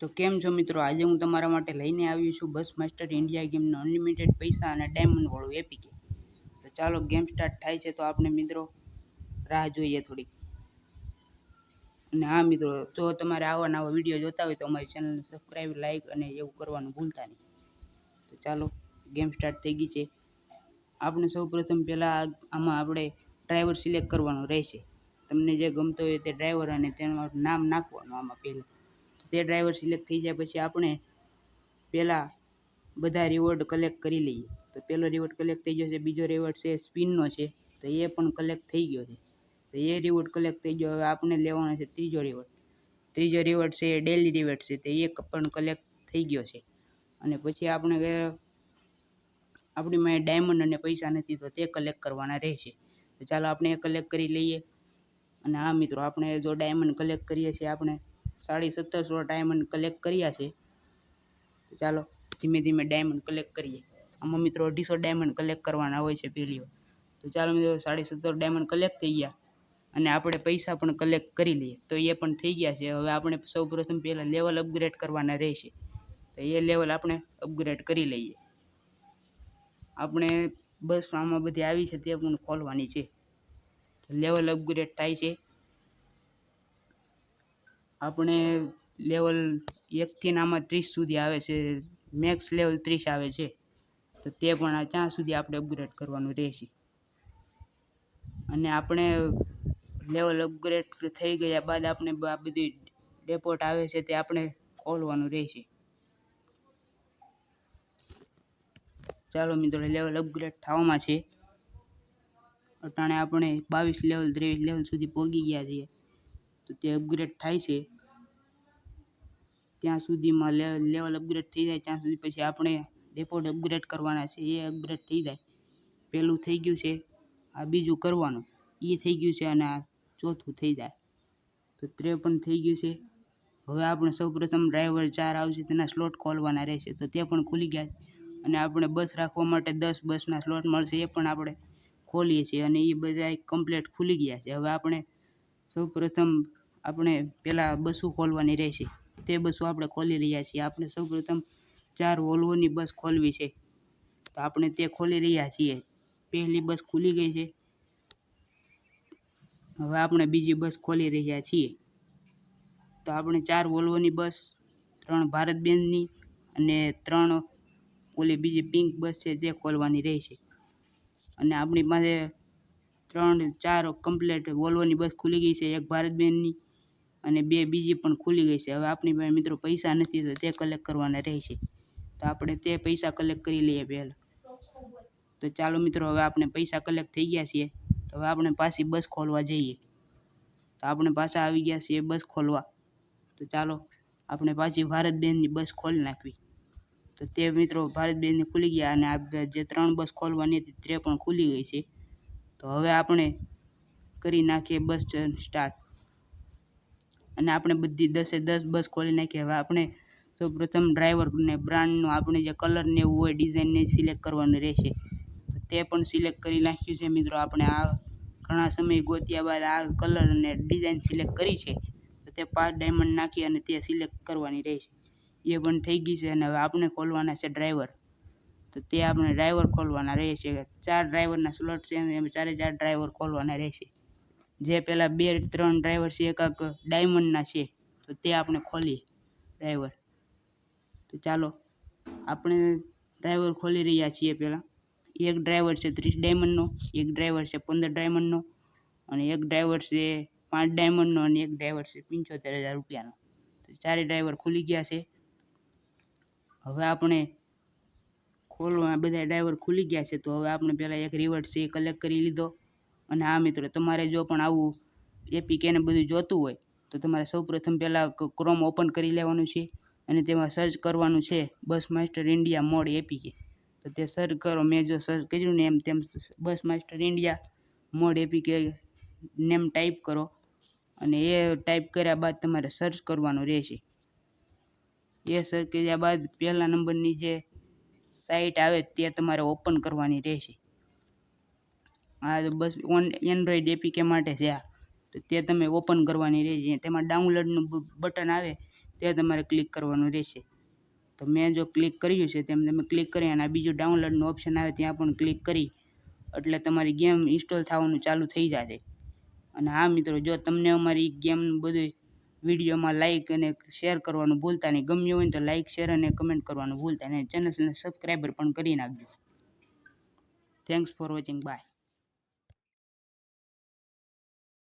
તો કેમ છો મિત્રો? આજે હું તમારા માટે લઈને આવ્યો છું બસ માસ્ટર ઇન્ડિયા ગેમનો અનલિમિટેડ પૈસા અને ડાયમંડ વાળું એપીકે. તો ચાલો ગેમ સ્ટાર્ટ થાય છે તો આપણે મિત્રો રાહ જોઈએ થોડી. અને હા મિત્રો, જો તમારે આવા નવા વિડીયો જોતા હોય તો અમારી ચેનલને સબસ્ક્રાઈબ, લાઈક અને એવું કરવાનું ભૂલતા નહીં. તો ચાલો ગેમ સ્ટાર્ટ થઈ ગઈ છે. આપણે સૌપ્રથમ પહેલાં આમાં આપણે ડ્રાઈવર સિલેક્ટ કરવાનો રહેશે. તમને જે ગમતો હોય તે ડ્રાઈવર અને તેનું નામ નાખવાનું આમાં પહેલાં. તે ડ્રાઈવર સિલેક્ટ થઈ જાય પછી આપણે પહેલાં બધા રિવોર્ડ કલેક્ટ કરી લઈએ. તો પહેલો રિવોર્ડ કલેક્ટ થઈ ગયો છે. બીજો રિવોર્ડ છે સ્પિનનો છે, તો એ પણ કલેક્ટ થઈ ગયો છે. તો એ રિવોર્ડ કલેક્ટ થઈ ગયો. હવે આપણે લેવાનો છે ત્રીજો રિવોર્ડ. ત્રીજો રિવોર્ડ છે એ ડેલી રિવોર્ડ છે, તો એ પણ કલેક્ટ થઈ ગયો છે. અને પછી આપણે આપણી પાસે ડાયમંડ અને પૈસા નથી તો તે કલેક્ટ કરવાના રહેશે. તો ચાલો આપણે એ કલેક્ટ કરી લઈએ. અને હા મિત્રો, આપણે જો ડાયમંડ કલેક્ટ કરીએ છીએ, આપણે 1750 ડાયમંડ કલેક્ટ કર્યા છે. તો ચાલો ધીમે ધીમે ડાયમંડ કલેક્ટ કરીએ. આમાં મિત્રો 250 ડાયમંડ કલેક્ટ કરવાના હોય છે પહેલી વાર. તો ચાલો મિત્રો 1750 ડાયમંડ કલેક્ટ થઈ ગયા અને આપણે પૈસા પણ કલેક્ટ કરી લઈએ. તો એ પણ થઈ ગયા છે. હવે આપણે સૌપ્રથમ પહેલાં લેવલ અપગ્રેડ કરવાના રહેશે. તો એ લેવલ આપણે અપગ્રેડ કરી લઈએ. આપણે બસ આમાં બધી આવી છે તે પણ ખોલવાની છે. તો લેવલ અપગ્રેડ થાય છે. આપણે લેવલ 1 થી આમાં 30 સુધી આવે છે. મેક્સ લેવલ 30 આવે છે. તો તે પણ આ ત્યાં સુધી આપણે અપગ્રેડ કરવાનું રહેશે. અને આપણે લેવલ અપગ્રેડ થઈ ગયા બાદ આપણે આ બધી ડેપોટ આવે છે તે આપણે ખોલવાનું રહેશે. ચાલો મિત્રો, લેવલ અપગ્રેડ થવામાં છે. અટાણે આપણે 22 લેવલ 23 લેવલ સુધી પહોંચી ગયા છીએ. તો તે અપગ્રેડ થાય છે. ત્યાં સુધીમાં લેવલ અપગ્રેડ થઈ જાય ત્યાં સુધી પછી આપણે ડેપોટ અપગ્રેડ કરવાના છે. એ અપગ્રેડ થઈ જાય. પહેલું થઈ ગયું છે, આ બીજું કરવાનું એ થઈ ગયું છે અને આ ચોથું થઈ જાય. તો 53 થઈ ગયું છે. હવે આપણે સૌપ્રથમ ડ્રાઈવર 4 આવશે તેના સ્લોટ ખોલવાના રહેશે. તો તે પણ ખુલી ગયા. અને આપણે બસ રાખવા માટે 10 બસના સ્લોટ મળશે, એ પણ આપણે ખોલીએ છીએ અને એ બધા કમ્પ્લીટ ખુલી ગયા છે. હવે આપણે સૌપ્રથમ આપણે પહેલાં બસો ખોલવાની રહેશે. તે બસો આપણે ખોલી રહ્યા છીએ. આપણે સૌપ્રથમ 4 વોલ્વોની બસ ખોલવી છે. તો આપણે તે ખોલી રહ્યા છીએ. પહેલી બસ ખુલી ગઈ છે. હવે આપણે બીજી બસ ખોલી રહ્યા છીએ. તો આપણે 4 વોલ્વોની બસ, 3 ભારત બેનની અને 3 ઓલી બીજી પિંક બસ છે તે ખોલવાની રહેશે. અને આપણી પાસે 3-4 કમ્પ્લીટ વોલ્વોની બસ ખુલી ગઈ છે. 1 ભારત બેનની અને 2 બીજી પણ ખુલી ગઈ છે. હવે આપણી પાસે મિત્રો પૈસા નથી તો તે કલેક્ટ કરવાના રહેશે. તો આપણે તે પૈસા કલેક્ટ કરી લઈએ પહેલાં. તો ચાલો મિત્રો, હવે આપણે પૈસા કલેક્ટ થઈ ગયા છીએ. તો હવે આપણે પાછી બસ ખોલવા જઈએ. તો આપણે પાછા આવી ગયા છીએ બસ ખોલવા. તો ચાલો આપણે પાછી ભારત બેનની બસ ખોલી નાખવી. તો તે મિત્રો ભારત બેનની ખુલી ગયા અને આ જે 3 બસ ખોલવાની હતી તે પણ ખુલી ગઈ છે. તો હવે આપણે કરી નાખીએ બસ સ્ટાર્ટ. અને આપણે બધી 10 બસ ખોલી નાખીએ. હવે આપણે સૌપ્રથમ ડ્રાઈવર ને બ્રાન્ડનો આપણે જે કલર ને એવું હોય ડિઝાઇનને સિલેક્ટ કરવાનું રહેશે. તો તે પણ સિલેક્ટ કરી નાખ્યું છે મિત્રો. આપણે આ ઘણા સમય ગોત્યા બાદ આ કલર અને ડિઝાઇન સિલેક્ટ કરી છે. તો તે 5 ડાયમંડ નાખી અને તે સિલેક્ટ કરવાની રહેશે. એ પણ થઈ ગઈ છે. અને હવે આપણે ખોલવાના છે ડ્રાઈવર. તો તે આપણે ડ્રાઈવર ખોલવાના રહેશે. 4 ડ્રાઈવરના સ્લોટ છે એમ 4 ડ્રાઈવર ખોલવાના રહેશે. જે પહેલાં 2-3 ડ્રાઈવર છે એક ડાયમંડના છે, તો તે આપણે ખોલીએ ડ્રાઈવર. તો ચાલો આપણે ડ્રાઈવર ખોલી રહ્યા છીએ. પહેલાં એક ડ્રાઈવર છે 30 ડાયમંડનો, એક ડ્રાઈવર છે 15 ડાયમંડનો અને એક ડ્રાઈવર છે 5 ડાયમંડનો અને એક ડ્રાઈવર છે 75,000 રૂપિયાનો. તો 4 ડ્રાઈવર ખુલી ગયા છે. હવે આપણે ખોલવા બધા ડ્રાઈવર ખુલી ગયા છે. તો હવે આપણે પહેલાં એક રિવોર્ડ છે એ કલેક્ટ કરી લીધો. અને હા મિત્રો, તમારે જો પણ આવું એપીકે ને બધું જોતું હોય તો તમારે સૌપ્રથમ પહેલાં ક્રોમ ઓપન કરી લેવાનું છે અને તેમાં સર્ચ કરવાનું છે બસ માસ્ટર ઇન્ડિયા મોડ એપીકે. તો તે સર્ચ કરો. મેં જો સર્ચ કર્યું ને એમ તેમ બસ master India mod APK name type કરો અને એ ટાઈપ કર્યા બાદ તમારે સર્ચ કરવાનું રહેશે. એ સર્ચ કર્યા બાદ પહેલા નંબરની જે સાઇટ આવે તે તમારે ઓપન કરવાની રહેશે. આ બસ એન્ડ્રોઈડ એપીકે માટે છે આ. તો તે તમે ઓપન કરવાની રહેશે. તેમાં ડાઉનલોડનું બટન આવે તે તમારે ક્લિક કરવાનું રહેશે. તો મેં જો ક્લિક કર્યું છે તેમ તમે ક્લિક કરી અને આ બીજું ડાઉનલોડનું ઓપ્શન આવે ત્યાં પણ ક્લિક કરી એટલે તમારી ગેમ ઇન્સ્ટોલ થવાનું ચાલુ થઈ જશે. અને હા મિત્રો, જો તમને અમારી ગેમ બધું વિડીયોમાં લાઇક અને શેર કરવાનું ભૂલતા નહીં. ગમ્યું હોય તો લાઇક, શેર અને કમેન્ટ કરવાનું ભૂલતા નહીં. ચેનલને સબસ્ક્રાઈબર પણ કરી નાખજો. Thanks for watching. બાય.